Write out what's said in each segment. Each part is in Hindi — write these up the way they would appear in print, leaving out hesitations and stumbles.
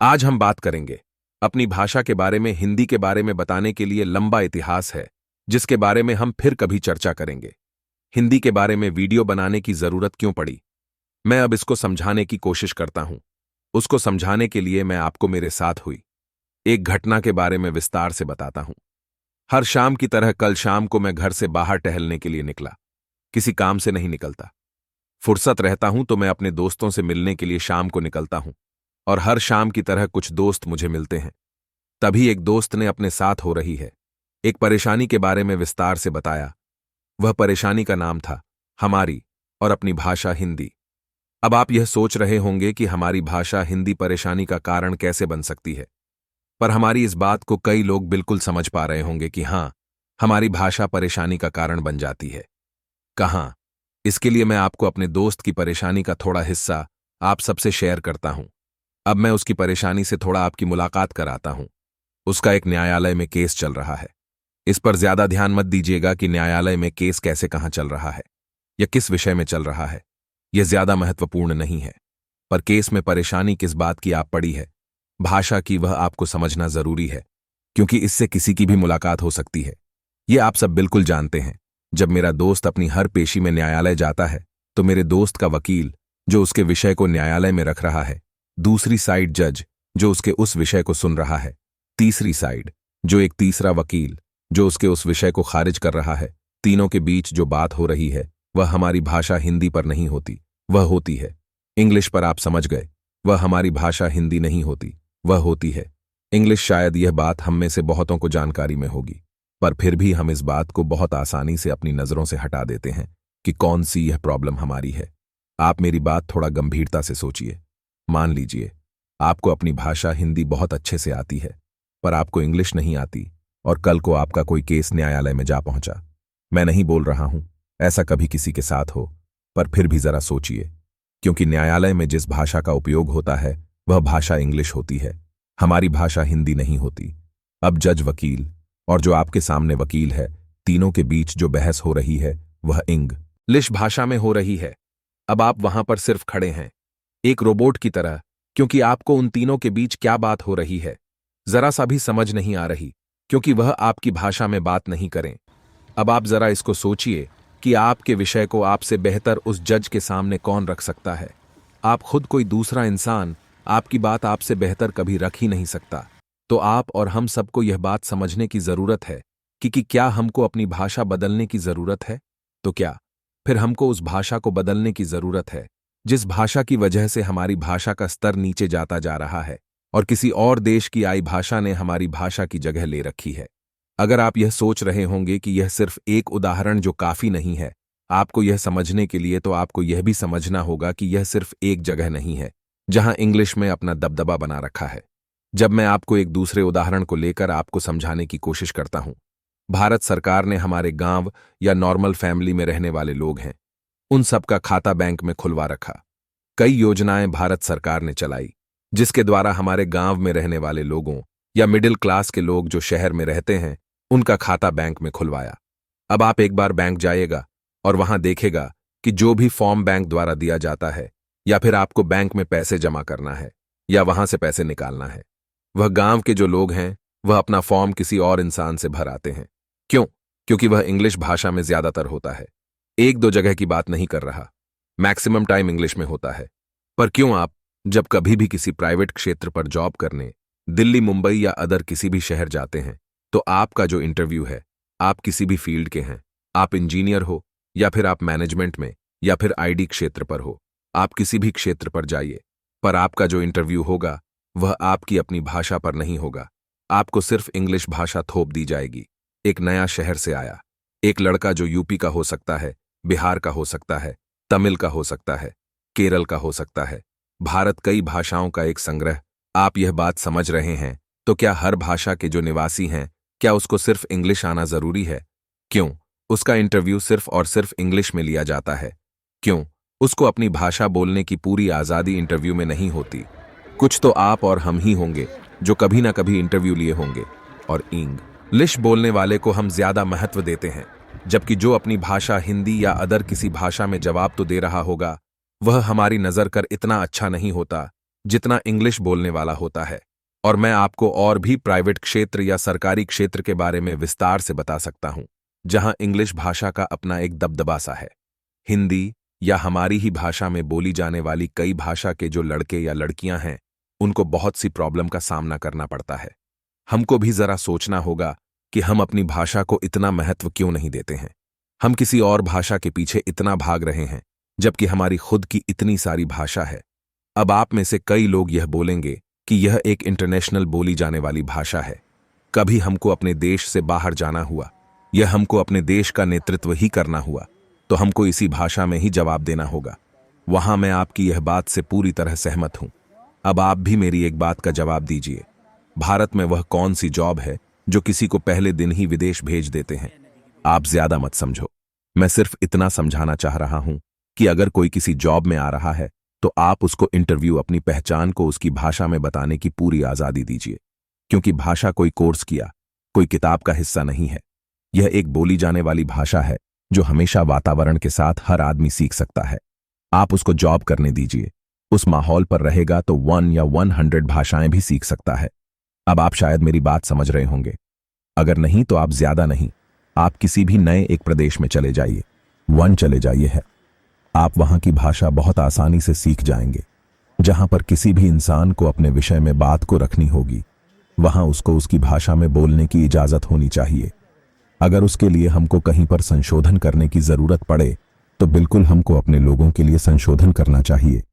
आज हम बात करेंगे अपनी भाषा के बारे में। हिंदी के बारे में बताने के लिए लंबा इतिहास है, जिसके बारे में हम फिर कभी चर्चा करेंगे। हिंदी के बारे में वीडियो बनाने की जरूरत क्यों पड़ी, मैं अब इसको समझाने की कोशिश करता हूं। उसको समझाने के लिए मैं आपको मेरे साथ हुई एक घटना के बारे में विस्तार से बताता हूं। हर शाम की तरह कल शाम को मैं घर से बाहर टहलने के लिए निकला। किसी काम से नहीं निकलता, फुर्सत रहता हूं तो मैं अपने दोस्तों से मिलने के लिए शाम को निकलता हूं, और हर शाम की तरह कुछ दोस्त मुझे मिलते हैं। तभी एक दोस्त ने अपने साथ हो रही है एक परेशानी के बारे में विस्तार से बताया। वह परेशानी का नाम था हमारी और अपनी भाषा हिंदी। अब आप यह सोच रहे होंगे कि हमारी भाषा हिंदी परेशानी का कारण कैसे बन सकती है, पर हमारी इस बात को कई लोग बिल्कुल समझ पा रहे होंगे कि हां, हमारी भाषा परेशानी का कारण बन जाती है। कहां? इसके लिए मैं आपको अपने दोस्त की परेशानी का थोड़ा हिस्सा आप सबसे शेयर करता हूं। अब मैं उसकी परेशानी से थोड़ा आपकी मुलाकात कराता हूं। उसका एक न्यायालय में केस चल रहा है। इस पर ज्यादा ध्यान मत दीजिएगा कि न्यायालय में केस कैसे कहां चल रहा है या किस विषय में चल रहा है, यह ज्यादा महत्वपूर्ण नहीं है। पर केस में परेशानी किस बात की आप पड़ी है, भाषा की, वह आपको समझना जरूरी है, क्योंकि इससे किसी की भी मुलाकात हो सकती है। यह आप सब बिल्कुल जानते हैं। जब मेरा दोस्त अपनी हर पेशी में न्यायालय जाता है तो मेरे दोस्त का वकील, जो उसके विषय को न्यायालय में रख रहा है, दूसरी साइड जज, जो उसके उस विषय को सुन रहा है, तीसरी साइड, जो एक तीसरा वकील, जो उसके उस विषय को खारिज कर रहा है, तीनों के बीच जो बात हो रही है वह हमारी भाषा हिंदी पर नहीं होती, वह होती है इंग्लिश पर। आप समझ गए? वह हमारी भाषा हिंदी नहीं होती, वह होती है इंग्लिश। शायद यह बात हम में से बहुतों को जानकारी में होगी, पर फिर भी हम इस बात को बहुत आसानी से अपनी नजरों से हटा देते हैं कि कौन सी यह प्रॉब्लम हमारी है। आप मेरी बात थोड़ा गंभीरता से सोचिए। मान लीजिए आपको अपनी भाषा हिंदी बहुत अच्छे से आती है, पर आपको इंग्लिश नहीं आती, और कल को आपका कोई केस न्यायालय में जा पहुंचा। मैं नहीं बोल रहा हूं ऐसा कभी किसी के साथ हो, पर फिर भी जरा सोचिए, क्योंकि न्यायालय में जिस भाषा का उपयोग होता है वह भाषा इंग्लिश होती है, हमारी भाषा हिंदी नहीं होती। अब जज, वकील और जो आपके सामने वकील है, तीनों के बीच जो बहस हो रही है वह इंग्लिश भाषा में हो रही है। अब आप वहां पर सिर्फ खड़े हैं एक रोबोट की तरह, क्योंकि आपको उन तीनों के बीच क्या बात हो रही है जरा सा भी समझ नहीं आ रही, क्योंकि वह आपकी भाषा में बात नहीं करें। अब आप जरा इसको सोचिए कि आपके विषय को आपसे बेहतर उस जज के सामने कौन रख सकता है। आप खुद, कोई दूसरा इंसान आपकी बात आपसे बेहतर कभी रख ही नहीं सकता। तो आप और हम सबको यह बात समझने की जरूरत है कि क्या हमको अपनी भाषा बदलने की जरूरत है? तो क्या फिर हमको उस भाषा को बदलने की जरूरत है जिस भाषा की वजह से हमारी भाषा का स्तर नीचे जाता जा रहा है और किसी और देश की आई भाषा ने हमारी भाषा की जगह ले रखी है? अगर आप यह सोच रहे होंगे कि यह सिर्फ एक उदाहरण जो काफी नहीं है आपको यह समझने के लिए, तो आपको यह भी समझना होगा कि यह सिर्फ एक जगह नहीं है जहां इंग्लिश में अपना दबदबा बना रखा है। जब मैं आपको एक दूसरे उदाहरण को लेकर आपको समझाने की कोशिश करता हूं, भारत सरकार ने हमारे गांव या नॉर्मल फैमिली में रहने वाले लोग हैं, उन सबका खाता बैंक में खुलवा रखा। कई योजनाएं भारत सरकार ने चलाई जिसके द्वारा हमारे गांव में रहने वाले लोगों या मिडिल क्लास के लोग जो शहर में रहते हैं उनका खाता बैंक में खुलवाया। अब आप एक बार बैंक जाइएगा और वहां देखेगा कि जो भी फॉर्म बैंक द्वारा दिया जाता है, या फिर आपको बैंक में पैसे जमा करना है या वहां से पैसे निकालना है, वह गांव के जो लोग हैं वह अपना फॉर्म किसी और इंसान से भर आते हैं। क्यों? क्योंकि वह इंग्लिश भाषा में ज्यादातर होता है। एक दो जगह की बात नहीं कर रहा, मैक्सिमम टाइम इंग्लिश में होता है। पर क्यों आप जब कभी भी किसी प्राइवेट क्षेत्र पर जॉब करने दिल्ली, मुंबई या अदर किसी भी शहर जाते हैं, तो आपका जो इंटरव्यू है, आप किसी भी फील्ड के हैं, आप इंजीनियर हो या फिर आप मैनेजमेंट में या फिर आईटी क्षेत्र पर हो, आप किसी भी क्षेत्र पर जाइए, पर आपका जो इंटरव्यू होगा वह आपकी अपनी भाषा पर नहीं होगा। आपको सिर्फ इंग्लिश भाषा थोप दी जाएगी। एक नया शहर से आया एक लड़का, जो यूपी का हो सकता है, बिहार का हो सकता है, तमिल का हो सकता है, केरल का हो सकता है, भारत कई भाषाओं का एक संग्रह। आप यह बात समझ रहे हैं? तो क्या हर भाषा के जो निवासी हैं, क्या उसको सिर्फ इंग्लिश आना जरूरी है? क्यों उसका इंटरव्यू सिर्फ और सिर्फ इंग्लिश में लिया जाता है? क्यों उसको अपनी भाषा बोलने की पूरी आजादी इंटरव्यू में नहीं होती? कुछ तो आप और हम ही होंगे जो कभी ना कभी इंटरव्यू लिए होंगे, और इंग्लिश बोलने वाले को हम ज्यादा महत्व देते हैं, जबकि जो अपनी भाषा हिंदी या अदर किसी भाषा में जवाब तो दे रहा होगा, वह हमारी नजर कर इतना अच्छा नहीं होता जितना इंग्लिश बोलने वाला होता है। और मैं आपको और भी प्राइवेट क्षेत्र या सरकारी क्षेत्र के बारे में विस्तार से बता सकता हूं, जहां इंग्लिश भाषा का अपना एक दबदबा सा है। हिंदी या हमारी ही भाषा में बोली जाने वाली कई भाषा के जो लड़के या लड़कियां हैं, उनको बहुत सी प्रॉब्लम का सामना करना पड़ता है। हमको भी जरा सोचना होगा कि हम अपनी भाषा को इतना महत्व क्यों नहीं देते हैं। हम किसी और भाषा के पीछे इतना भाग रहे हैं, जबकि हमारी खुद की इतनी सारी भाषा है। अब आप में से कई लोग यह बोलेंगे कि यह एक इंटरनेशनल बोली जाने वाली भाषा है। कभी हमको अपने देश से बाहर जाना हुआ, यह हमको अपने देश का नेतृत्व ही करना हुआ, तो हमको इसी भाषा में ही जवाब देना होगा। वहां मैं आपकी यह बात से पूरी तरह सहमत हूं। अब आप भी मेरी एक बात का जवाब दीजिए। भारत में वह कौन सी जॉब है जो किसी को पहले दिन ही विदेश भेज देते हैं? आप ज्यादा मत समझो, मैं सिर्फ इतना समझाना चाह रहा हूं कि अगर कोई किसी जॉब में आ रहा है तो आप उसको इंटरव्यू अपनी पहचान को उसकी भाषा में बताने की पूरी आजादी दीजिए, क्योंकि भाषा कोई कोर्स किया, कोई किताब का हिस्सा नहीं है। यह एक बोली जाने वाली भाषा है जो हमेशा वातावरण के साथ हर आदमी सीख सकता है। आप उसको जॉब करने दीजिए, उस माहौल पर रहेगा तो 1 या 100 भाषाएं भी सीख सकता है। अब आप शायद मेरी बात समझ रहे होंगे। अगर नहीं तो आप ज्यादा नहीं, आप किसी भी नए एक प्रदेश में चले जाइए, चले जाइए है। आप वहां की भाषा बहुत आसानी से सीख जाएंगे। जहां पर किसी भी इंसान को अपने विषय में बात को रखनी होगी, वहां उसको उसकी भाषा में बोलने की इजाजत होनी चाहिए। अगर उसके लिए हमको कहीं पर संशोधन करने की जरूरत पड़े तो बिल्कुल हमको अपने लोगों के लिए संशोधन करना चाहिए,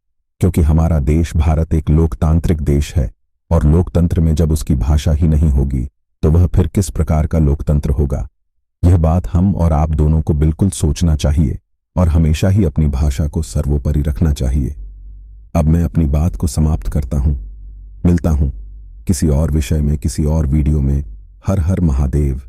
क्योंकि हमारा देश भारत एक लोकतांत्रिक देश है, और लोकतंत्र में जब उसकी भाषा ही नहीं होगी तो वह फिर किस प्रकार का लोकतंत्र होगा। यह बात हम और आप दोनों को बिल्कुल सोचना चाहिए और हमेशा ही अपनी भाषा को सर्वोपरि रखना चाहिए। अब मैं अपनी बात को समाप्त करता हूं। मिलता हूं किसी और विषय में, किसी और वीडियो में। हर हर महादेव।